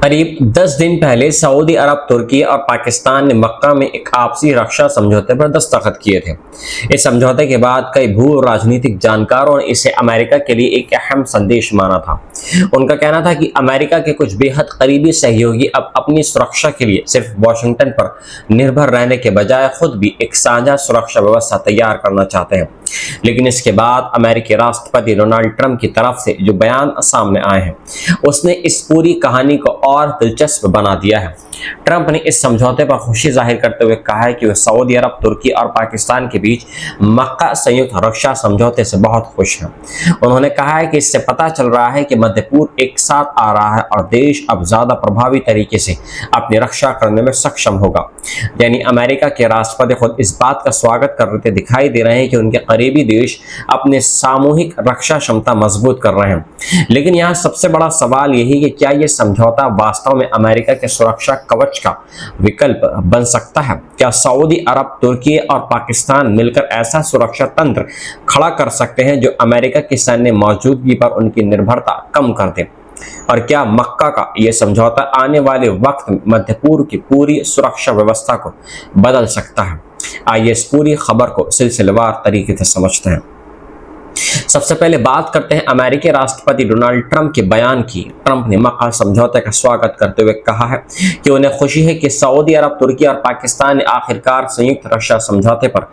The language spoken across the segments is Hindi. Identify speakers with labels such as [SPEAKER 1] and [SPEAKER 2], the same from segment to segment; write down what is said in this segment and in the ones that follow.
[SPEAKER 1] करीब 10 दिन पहले सऊदी अरब, तुर्की और पाकिस्तान ने मक्का में एक आपसी रक्षा समझौते पर दस्तखत किए थे। इस समझौते के बाद कई भू राजनीतिक जानकारों ने इसे अमेरिका के लिए एक अहम संदेश माना था। उनका कहना था कि अमेरिका के कुछ बेहद करीबी सहयोगी अब अपनी सुरक्षा के लिए सिर्फ वॉशिंगटन पर निर्भर रहने के बजाय खुद भी एक साझा सुरक्षा व्यवस्था तैयार करना चाहते हैं। लेकिन इसके बाद अमेरिकी राष्ट्रपति डोनाल्ड ट्रंप की तरफ से जो बयान सामने आए हैं, उसने इस पूरी कहानी को और दिलचस्प बना दिया है। ट्रंप ने इस समझौते पर खुशी जाहिर करते हुए कहा है कि वह सऊदी अरब, तुर्की और पाकिस्तान के बीच मक्का संयुक्त रक्षा समझौते से बहुत खुश हैं। उन्होंने कहा है कि इससे पता चल रहा है कि मध्य पूर्व एक साथ आ रहा है और देश अब ज्यादा प्रभावी तरीके से अपनी रक्षा करने में सक्षम होगा। यानी अमेरिका के राष्ट्रपति खुद इस बात का स्वागत करते दिखाई दे रहे हैं कि उनके करीबी देश अपने सामूहिक रक्षा क्षमता मजबूत कर रहे हैं। लेकिन यहाँ सबसे बड़ा सवाल यही कि क्या यह समझौता वास्तव में अमेरिका के सुरक्षा कवच का विकल्प बन सकता है? क्या सऊदी अरब, तुर्की और पाकिस्तान मिलकर ऐसा सुरक्षा तंत्र खड़ा कर सकते हैं जो अमेरिका की सैन्य मौजूदगी पर उनकी निर्भरता कम कर दे? और क्या मक्का का यह समझौता आने वाले वक्त में मध्य पूर्व की पूरी सुरक्षा व्यवस्था को बदल सकता है? आइए इस पूरी खबर को सिलसिलेवार तरीके से समझते हैं। सबसे पहले बात करते हैं अमेरिकी राष्ट्रपति डोनाल्ड ट्रंप के बयान की। ट्रंप ने मक्का समझौते का स्वागत करते हुए कहा है कि उन्हें खुशी है कि सऊदी अरब, तुर्की और पाकिस्तान ने आखिरकार संयुक्त रक्षा समझौते पर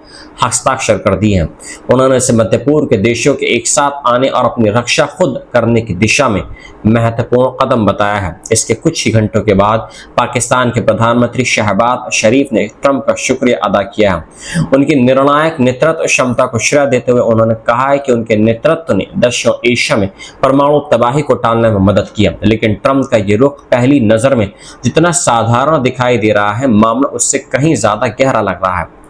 [SPEAKER 1] हस्ताक्षर कर दिए हैं। उन्होंने इसे मध्य पूर्व के देशों के एक साथ आने और अपनी रक्षा खुद करने की दिशा में महत्वपूर्ण कदम बताया है। इसके कुछ ही घंटों के बाद पाकिस्तान के प्रधानमंत्री शहबाज शरीफ ने ट्रंप का शुक्रिया अदा किया है। उनकी निर्णायक नेतृत्व क्षमता को श्रेय देते हुए उन्होंने कहा है कि उनके नेतृत्व ने दक्षिण एशिया में परमाणु तबाही को टालने में मदद किया। लेकिन ट्रंप का ये रुख पहली नजर में जितना साधारण दिखाई दे रहा है, मामला उससे कहीं ज्यादा गहरा लग रहा है।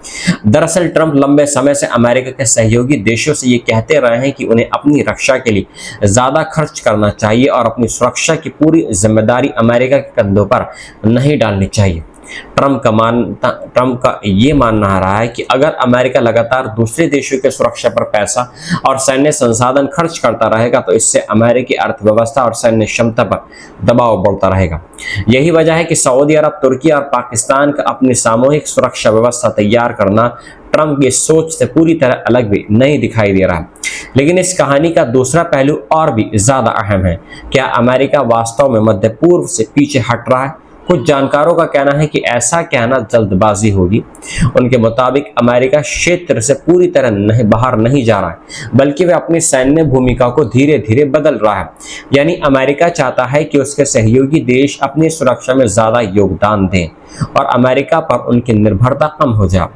[SPEAKER 1] दरअसल ट्रंप लंबे समय से अमेरिका के सहयोगी देशों से ये कहते रहे हैं कि उन्हें अपनी रक्षा के लिए ज्यादा खर्च करना चाहिए और अपनी सुरक्षा की पूरी जिम्मेदारी अमेरिका के कंधों पर नहीं डालनी चाहिए। ट्रंप का ये मानना रहा है कि अगर अमेरिका लगातार दूसरे देशों के सुरक्षा पर पैसा और सैन्य संसाधन खर्च करता रहेगा तो इससे अमेरिकी अर्थव्यवस्था और सैन्य क्षमता पर दबाव बढ़ता रहेगा। यही वजह है कि सऊदी अरब, तुर्की और पाकिस्तान का अपनी सामूहिक सुरक्षा व्यवस्था तैयार करना ट्रंप की सोच से पूरी तरह अलग भी नहीं दिखाई दे रहा है। लेकिन इस कहानी का दूसरा पहलू और भी ज्यादा अहम है। क्या अमेरिका वास्तव में मध्य पूर्व से पीछे हट रहा है? कुछ जानकारों का कहना है कि ऐसा कहना जल्दबाजी होगी। उनके मुताबिक अमेरिका क्षेत्र से पूरी तरह बाहर नहीं जा रहा है, बल्कि वह अपनी सैन्य भूमिका को धीरे धीरे बदल रहा है। यानी अमेरिका चाहता है कि उसके सहयोगी देश अपनी सुरक्षा में ज्यादा योगदान दें और अमेरिका पर उनकी निर्भरता कम हो जाए।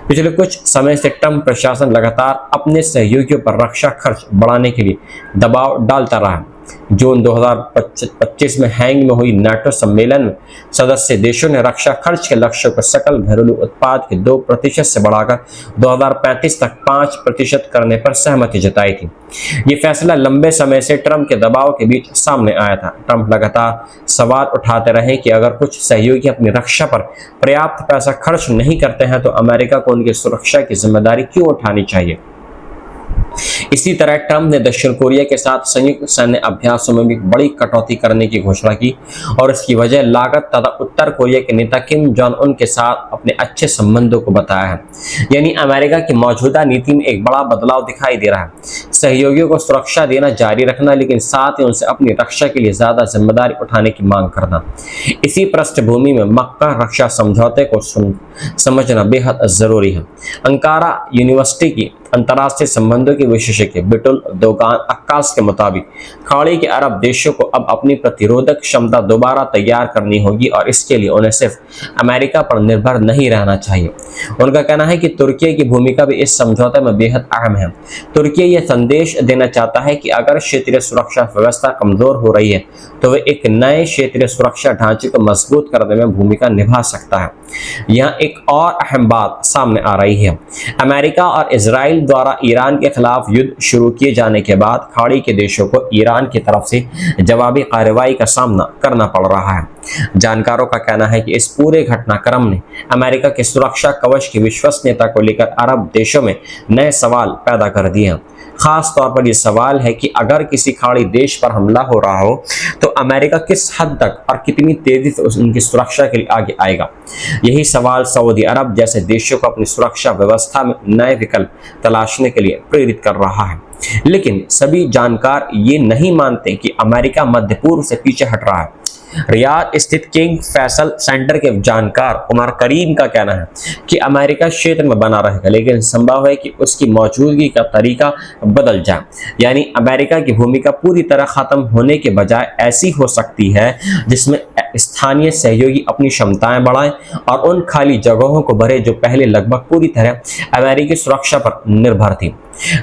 [SPEAKER 1] पिछले कुछ समय से ट्रंप प्रशासन लगातार अपने सहयोगियों पर रक्षा खर्च बढ़ाने के लिए दबाव डालता रहा है। जून 2025 में हैंग में हुई नाटो सम्मेलन में सदस्य देशों ने रक्षा खर्च के लक्ष्य को सकल घरेलू उत्पाद के 2% से बढ़ाकर 2035 तक 5% करने पर सहमति जताई थी। ये फैसला लंबे समय से ट्रंप के दबाव के बीच सामने आया था। ट्रंप लगातार सवाल उठाते रहे कि अगर कुछ सहयोगी अपनी रक्षा पर पर्याप्त पैसा खर्च नहीं करते हैं तो अमेरिका को उनकी सुरक्षा की जिम्मेदारी क्यों उठानी चाहिए। इसी तरह ट्रंप ने दक्षिण कोरिया के साथ संयुक्त सैन्य अभ्यासों में भी बड़ी कटौती करने की घोषणा की और इसकी वजह लागत तथा उत्तर कोरिया के नेता किम जोंग उन के साथ अपने अच्छे संबंधों को बताया है। यानी अमेरिका की मौजूदा नीति में एक बड़ा बदलाव दिखाई दे रहा है। सहयोगियों को सुरक्षा देना जारी रखना, लेकिन साथ ही उनसे अपनी रक्षा के लिए ज्यादा जिम्मेदारी उठाने की मांग करना। इसी पृष्ठभूमि में मक्का रक्षा समझौते को समझना बेहद जरूरी है। अंकारा यूनिवर्सिटी की अंतर्राष्ट्रीय संबंधों के विशेषज्ञ बिटुल दोगान अक्कास के मुताबिक खाड़ी के अरब देशों को अब अपनी प्रतिरोधक क्षमता दोबारा तैयार करनी होगी और इसके लिए उन्हें सिर्फ अमेरिका पर निर्भर नहीं रहना चाहिए। उनका कहना है कि तुर्की की भूमिका भी इस समझौते में बेहद अहम है। तुर्की यह संदेश देना चाहता है कि अगर क्षेत्रीय सुरक्षा व्यवस्था कमजोर हो रही है तो वह एक नए क्षेत्रीय सुरक्षा ढांचे को मजबूत करने में भूमिका निभा सकता है। यहाँ एक और अहम बात सामने आ रही है। अमेरिका और इजराइल द्वारा ईरान के खिलाफ युद्ध शुरू किए जाने के बाद खाड़ी के देशों को ईरान की तरफ से जवाबी कार्रवाई का सामना करना पड़ रहा है। जानकारों का कहना है कि इस पूरे घटनाक्रम ने अमेरिका के सुरक्षा कवच की विश्वसनीयता को लेकर अरब देशों में नए सवाल पैदा कर दिए हैं। खास तौर पर यह सवाल है कि अगर किसी खाड़ी देश पर हमला हो रहा हो तो अमेरिका किस हद तक और कितनी तेजी से उनकी सुरक्षा के लिए आगे आएगा। यही सवाल सऊदी अरब जैसे देशों को अपनी सुरक्षा व्यवस्था में नए विकल्प तलाशने के लिए प्रेरित कर रहा है। लेकिन सभी जानकार ये नहीं मानते कि अमेरिका मध्य पूर्व से पीछे हट रहा है। रियाद स्थित किंग फैसल सेंटर के जानकार उमर करीम का कहना है कि अमेरिका क्षेत्र में बना रहेगा, लेकिन संभव है कि उसकी मौजूदगी का तरीका बदल जाए। यानी अमेरिका की भूमिका पूरी तरह खत्म होने के बजाय ऐसी हो सकती है जिसमें स्थानीय सहयोगी अपनी क्षमताएं बढ़ाएं और उन खाली जगहों को भरे जो पहले लगभग पूरी तरह अमेरिकी सुरक्षा पर निर्भर थी।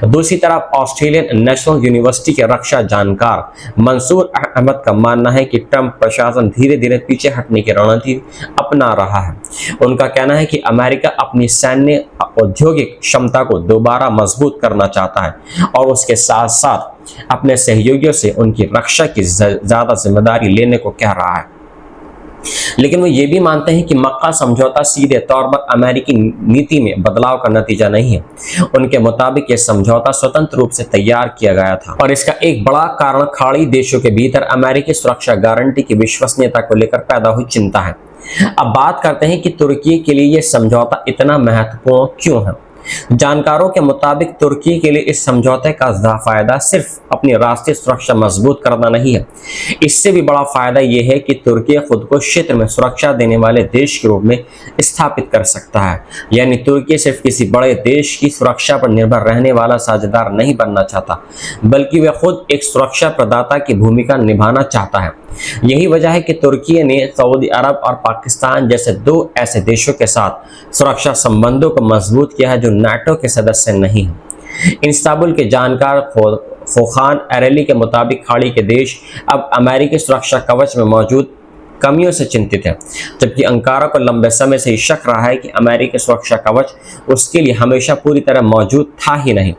[SPEAKER 1] दूसरी तरफ ऑस्ट्रेलियन नेशनल यूनिवर्सिटी के रक्षा जानकार मंसूर अहमद का मानना है कि ट्रंप प्रशासन धीरे धीरे पीछे हटने की रणनीति अपना रहा है। उनका कहना है कि अमेरिका अपनी सैन्य औद्योगिक क्षमता को दोबारा मजबूत करना चाहता है और उसके साथ साथ अपने सहयोगियों से उनकी रक्षा की ज्यादा जिम्मेदारी लेने को कह रहा है। लेकिन वो ये भी मानते हैं कि मक्का समझौता सीधे तौर पर अमेरिकी नीति में बदलाव का नतीजा नहीं है। उनके मुताबिक ये समझौता स्वतंत्र रूप से तैयार किया गया था और इसका एक बड़ा कारण खाड़ी देशों के भीतर अमेरिकी सुरक्षा गारंटी की विश्वसनीयता को लेकर पैदा हुई चिंता है। अब बात करते हैं कि तुर्की के लिए यह समझौता इतना महत्वपूर्ण क्यों है। जानकारों के मुताबिक तुर्की के लिए इस समझौते का फायदा सिर्फ अपनी राष्ट्रीय सुरक्षा मजबूत करना नहीं है। इससे भी बड़ा फायदा यह है कि तुर्की खुद को क्षेत्र में सुरक्षा देने वाले देश के रूप में स्थापित कर सकता है। यानी तुर्की सिर्फ किसी बड़े देश की सुरक्षा पर निर्भर रहने वाला साझेदार नहीं बनना चाहता, बल्कि वह खुद एक सुरक्षा प्रदाता की भूमिका निभाना चाहता है। यही वजह है कि तुर्की ने सऊदी अरब और पाकिस्तान जैसे दो ऐसे देशों के साथ सुरक्षा संबंधों को मजबूत किया है जो नाटो के सदस्य नहीं हैं। इस्तांबुल के जानकार फोखान एरेली के मुताबिक खाड़ी के देश अब अमेरिकी सुरक्षा कवच में मौजूद कमियों से चिंतित है, जबकि अंकारा को लंबे समय से शक रहा है कि अमेरिकी सुरक्षा कवच उसके लिए हमेशा पूरी तरह मौजूद था ही नहीं।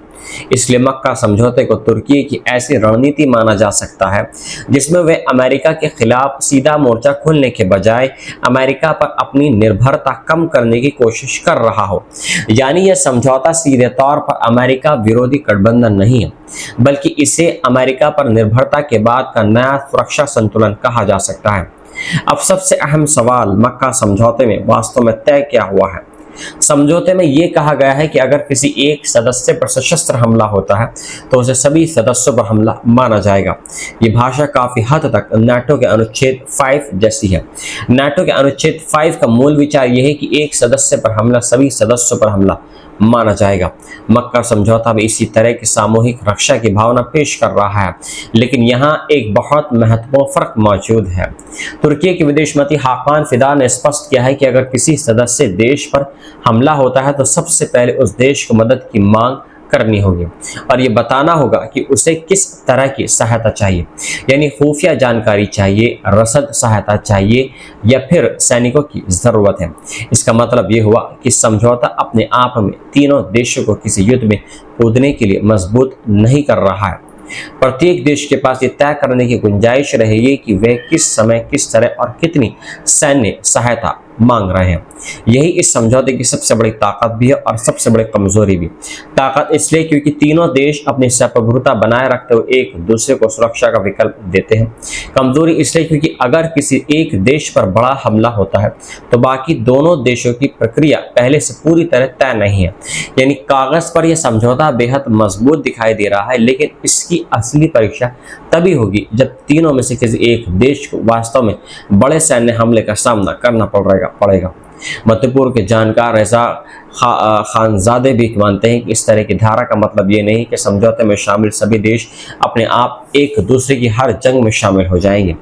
[SPEAKER 1] इसलिए मक्का समझौते को तुर्की की ऐसी रणनीति माना जा सकता है जिसमें वे अमेरिका के खिलाफ सीधा मोर्चा खोलने के बजाय अमेरिका पर अपनी निर्भरता कम करने की कोशिश कर रहा हो। यानी यह समझौता सीधे तौर पर अमेरिका विरोधी गठबंधन नहीं है, बल्कि इसे अमेरिका पर निर्भरता के बाद का नया सुरक्षा संतुलन कहा जा सकता है। अब सबसे अहम सवाल, मक्का समझौते में वास्तव में तय क्या हुआ है। समझौते में यह कहा गया है कि अगर किसी एक सदस्य पर सशस्त्र हमला होता है तो उसे सभी सदस्यों पर हमला माना जाएगा। ये भाषा काफी हद तक नाटो के अनुच्छेद 5 जैसी है। नाटो के अनुच्छेद 5 का मूल विचार यह है कि एक सदस्य पर हमला सभी सदस्यों पर हमला माना जाएगा। मक्का समझौता भी इसी तरह की सामूहिक रक्षा की भावना पेश कर रहा है, लेकिन यहाँ एक बहुत महत्वपूर्ण फर्क मौजूद है। तुर्की के विदेश मंत्री हाकान फिदा ने स्पष्ट किया है कि अगर किसी सदस्य देश पर हमला होता है तो सबसे पहले उस देश को मदद की मांग करनी होगी और ये बताना होगा कि उसे किस तरह की सहायता चाहिए, यानी खुफिया जानकारी चाहिए, रसद सहायता चाहिए या फिर सैनिकों की जरूरत है। इसका मतलब ये हुआ कि समझौता अपने आप में तीनों देशों को किसी युद्ध में कूदने के लिए मजबूत नहीं कर रहा है। प्रत्येक देश के पास ये तय करने की गुंजाइश रहेगी कि वह किस समय, किस तरह और कितनी सैन्य सहायता मांग रहे हैं। यही इस समझौते की सबसे बड़ी ताकत भी है और सबसे बड़ी कमजोरी भी। ताकत इसलिए क्योंकि तीनों देश अपनी सार्वभौमता बनाए रखते हुए एक दूसरे को सुरक्षा का विकल्प देते हैं। कमजोरी इसलिए क्योंकि अगर किसी एक देश पर बड़ा हमला होता है तो बाकी दोनों देशों की प्रक्रिया पहले से पूरी तरह तय नहीं है। यानी कागज पर यह समझौता बेहद मजबूत दिखाई दे रहा है, लेकिन इसकी असली परीक्षा तभी होगी जब तीनों में से किसी एक देश को वास्तव में बड़े सैन्य हमले का सामना करना पड़ेगा। मध्य पूर्व के जानकार रजा खानजादे भी मानते हैं कि इस तरह की धारा का मतलब ये नहीं कि समझौते में शामिल सभी देश अपने आप एक दूसरे की हर जंग में शामिल हो जाएंगे।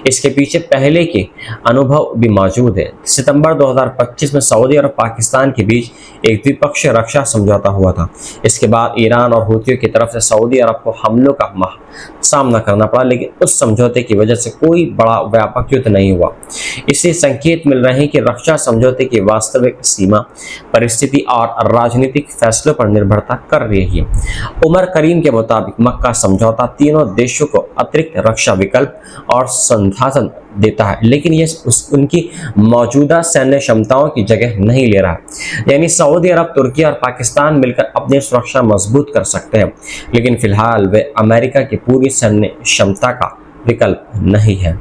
[SPEAKER 1] इसके पीछे पहले के अनुभव भी मौजूद है। सितंबर 2025 में सऊदी और पाकिस्तान के बीच एक द्विपक्षीय रक्षा समझौता हुआ था। इसके बाद ईरान और हूथियों की तरफ से सऊदी अरब को हमलों का सामना करना पड़ा, लेकिन उस समझौते की वजह से कोई बड़ा व्यापक युद्ध नहीं हुआ। इससे संकेत मिल रहे हैं कि रक्षा समझौता समझौते की वास्तविक सीमा, परिस्थिति और राजनीतिक फैसलों पर निर्भरता कर रही है। उमर करीम के मुताबिक मक्का समझौता तीनों देशों को अतिरिक्त रक्षा विकल्प और संसाधन देता है, लेकिन ये उनकी मौजूदा सैन्य क्षमताओं की जगह नहीं ले रहा है। यानी सऊदी अरब, तुर्की और पाकिस्तान मिलकर अपनी सुरक्षा मजबूत कर सकते हैं, लेकिन फिलहाल वे अमेरिका की पूरी सैन्य क्षमता का विकल्प नहीं है।